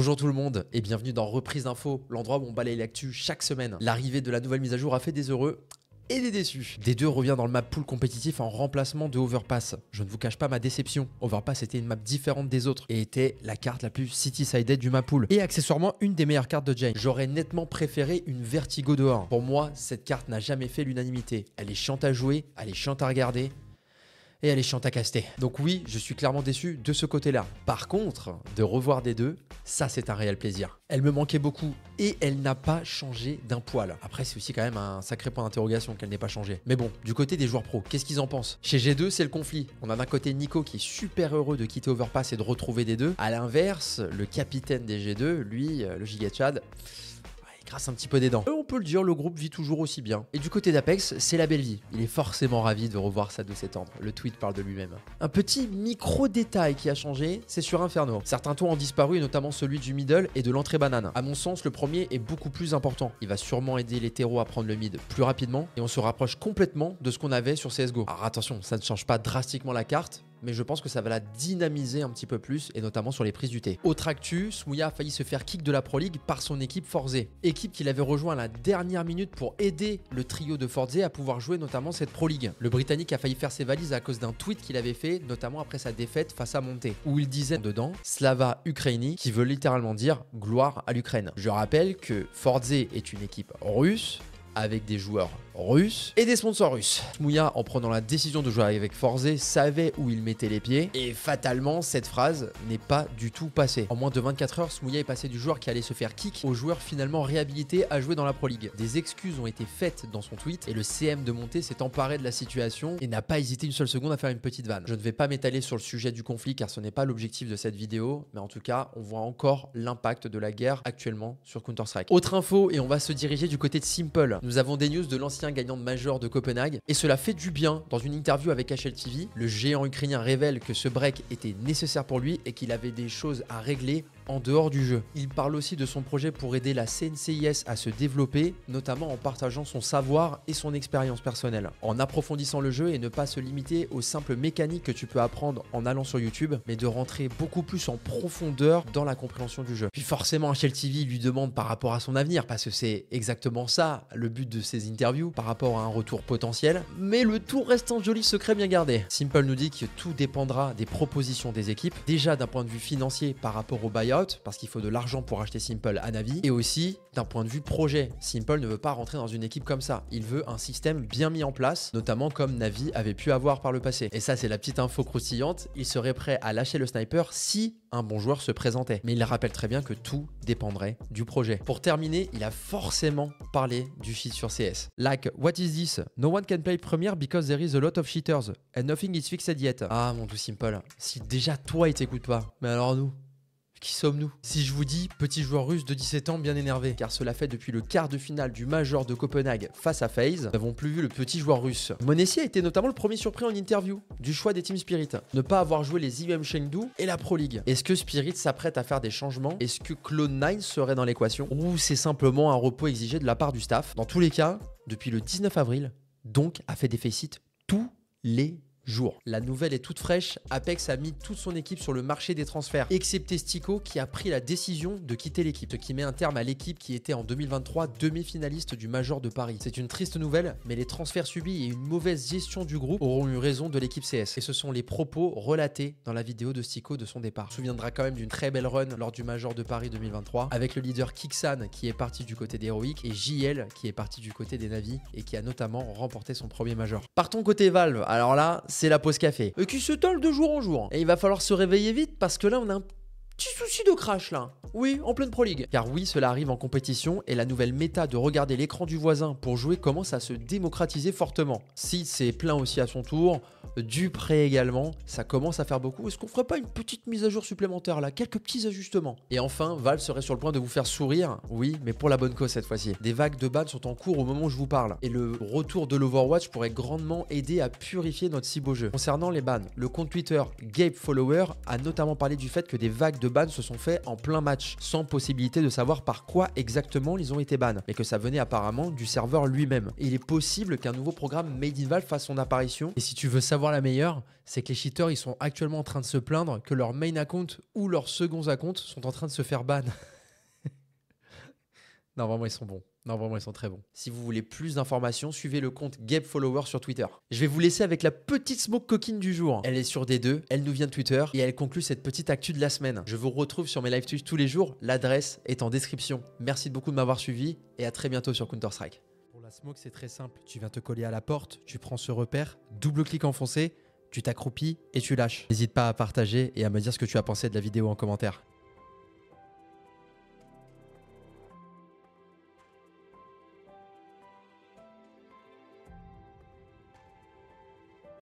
Bonjour tout le monde et bienvenue dans Reprise Info, l'endroit où on balaye l'actu chaque semaine. L'arrivée de la nouvelle mise à jour a fait des heureux et des déçus. D2 revient dans le map pool compétitif en remplacement de Overpass. Je ne vous cache pas ma déception. Overpass était une map différente des autres et était la carte la plus city-sided du map pool. Et accessoirement une des meilleures cartes de Jane. J'aurais nettement préféré une Vertigo dehors. Pour moi, cette carte n'a jamais fait l'unanimité. Elle est chiante à jouer, elle est chiante à regarder. Et elle est chiante à caster. Donc oui, je suis clairement déçu de ce côté-là. Par contre, de revoir D2, ça c'est un réel plaisir. Elle me manquait beaucoup et elle n'a pas changé d'un poil. Après, c'est aussi quand même un sacré point d'interrogation qu'elle n'ait pas changé. Mais bon, du côté des joueurs pros, qu'est-ce qu'ils en pensent? Chez G2, c'est le conflit. On a d'un côté Nico qui est super heureux de quitter Overpass et de retrouver D2. À l'inverse, le capitaine des G2, lui, le Giga Chad, grâce un petit peu des dents. On peut le dire, le groupe vit toujours aussi bien. Et du côté d'Apex, c'est la belle vie. Il est forcément ravi de revoir sa douce et tendre. Le tweet parle de lui-même. Un petit micro-détail qui a changé, c'est sur Inferno. Certains tours ont disparu, et notamment celui du middle et de l'entrée banane. À mon sens, le premier est beaucoup plus important. Il va sûrement aider les terreaux à prendre le mid plus rapidement et on se rapproche complètement de ce qu'on avait sur CSGO. Alors attention, ça ne change pas drastiquement la carte, mais je pense que ça va la dynamiser un petit peu plus, et notamment sur les prises du thé. Autre actu, Smouya a failli se faire kick de la Pro League par son équipe Forze. Équipe qu'il avait rejoint à la dernière minute pour aider le trio de Forze à pouvoir jouer notamment cette Pro League. Le Britannique a failli faire ses valises à cause d'un tweet qu'il avait fait, notamment après sa défaite face à Monté, où il disait dedans « Slava Ukraini », qui veut littéralement dire « gloire à l'Ukraine ». Je rappelle que Forze est une équipe russe, avec des joueurs russes et des sponsors russes. Smouya, en prenant la décision de jouer avec Forze, savait où il mettait les pieds et fatalement, cette phrase n'est pas du tout passée. En moins de 24 heures, Smouya est passé du joueur qui allait se faire kick au joueur finalement réhabilité à jouer dans la Pro League. Des excuses ont été faites dans son tweet et le CM de Monté s'est emparé de la situation et n'a pas hésité une seule seconde à faire une petite vanne. Je ne vais pas m'étaler sur le sujet du conflit car ce n'est pas l'objectif de cette vidéo, mais en tout cas, on voit encore l'impact de la guerre actuellement sur Counter-Strike. Autre info, et on va se diriger du côté de Simple. Nous avons des news de l'ancien gagnant de Major de Copenhague et cela fait du bien. Dans une interview avec HLTV, le géant ukrainien révèle que ce break était nécessaire pour lui et qu'il avait des choses à régler en dehors du jeu. Il parle aussi de son projet pour aider la CNCIS à se développer, notamment en partageant son savoir et son expérience personnelle, en approfondissant le jeu et ne pas se limiter aux simples mécaniques que tu peux apprendre en allant sur YouTube, mais de rentrer beaucoup plus en profondeur dans la compréhension du jeu. Puis forcément, HLTV lui demande par rapport à son avenir, parce que c'est exactement ça le but de ces interviews, par rapport à un retour potentiel, mais le tout reste un joli secret bien gardé. Simple nous dit que tout dépendra des propositions des équipes, déjà d'un point de vue financier par rapport au buyout, parce qu'il faut de l'argent pour acheter Simple à Navi, et aussi d'un point de vue projet. Simple ne veut pas rentrer dans une équipe comme ça, il veut un système bien mis en place, notamment comme Navi avait pu avoir par le passé. Et ça, c'est la petite info croustillante, il serait prêt à lâcher le sniper si un bon joueur se présentait. Mais il rappelle très bien que tout dépendrait du projet. Pour terminer, il a forcément parlé du cheat sur CS. Like, what is this? No one can play Premier because there is a lot of cheaters and nothing is fixed yet. Ah mon doux Simple, si déjà toi il t'écoute pas, mais alors nous? Qui sommes-nous? Si je vous dis petit joueur russe de 17 ans bien énervé, car cela fait depuis le quart de finale du Major de Copenhague face à FaZe, nous n'avons plus vu le petit joueur russe. Monessier a été notamment le premier surpris en interview du choix des Team Spirit. Ne pas avoir joué les IEM Chengdu et la Pro League. Est-ce que Spirit s'apprête à faire des changements? Est-ce que Cloud9 serait dans l'équation? Ou c'est simplement un repos exigé de la part du staff? Dans tous les cas, depuis le 19 avril, donc a fait des faceits tous les jours. La nouvelle est toute fraîche, Apex a mis toute son équipe sur le marché des transferts, excepté Stico qui a pris la décision de quitter l'équipe, ce qui met un terme à l'équipe qui était en 2023 demi-finaliste du Major de Paris. C'est une triste nouvelle, mais les transferts subis et une mauvaise gestion du groupe auront eu raison de l'équipe CS. Et ce sont les propos relatés dans la vidéo de Stico de son départ. On se souviendra quand même d'une très belle run lors du Major de Paris 2023, avec le leader Kixan qui est parti du côté des Heroic et JL qui est parti du côté des Navi et qui a notamment remporté son premier Major. Partons côté Valve, alors là, c'est la pause café. Qui se tole de jour en jour. Et il va falloir se réveiller vite parce que là, on a un petit souci de crash là. Oui, en pleine Pro League. Car oui, cela arrive en compétition et la nouvelle méta de regarder l'écran du voisin pour jouer commence à se démocratiser fortement. Sid s'est plaint aussi à son tour, Dupré également, ça commence à faire beaucoup. Est-ce qu'on ferait pas une petite mise à jour supplémentaire là? Quelques petits ajustements. Et enfin, Valve serait sur le point de vous faire sourire, oui, mais pour la bonne cause cette fois-ci. Des vagues de bans sont en cours au moment où je vous parle. Et le retour de l'Overwatch pourrait grandement aider à purifier notre si beau jeu. Concernant les bans, le compte Twitter Gabe Follower a notamment parlé du fait que des vagues de bans se sont faits en plein match, sans possibilité de savoir par quoi exactement ils ont été bans, mais que ça venait apparemment du serveur lui-même. Et il est possible qu'un nouveau programme Made in Valve fasse son apparition. Et si tu veux savoir la meilleure, c'est que les cheaters ils sont actuellement en train de se plaindre que leur main account ou leurs seconds accounts sont en train de se faire ban. Non, vraiment, ils sont bons. Non, vraiment, ils sont très bons. Si vous voulez plus d'informations, suivez le compte GabeFollower sur Twitter. Je vais vous laisser avec la petite smoke coquine du jour. Elle est sur D2, elle nous vient de Twitter et elle conclut cette petite actu de la semaine. Je vous retrouve sur mes live Twitch tous les jours. L'adresse est en description. Merci beaucoup de m'avoir suivi et à très bientôt sur Counter-Strike. Pour la smoke, c'est très simple. Tu viens te coller à la porte, tu prends ce repère, double-clic enfoncé, tu t'accroupis et tu lâches. N'hésite pas à partager et à me dire ce que tu as pensé de la vidéo en commentaire.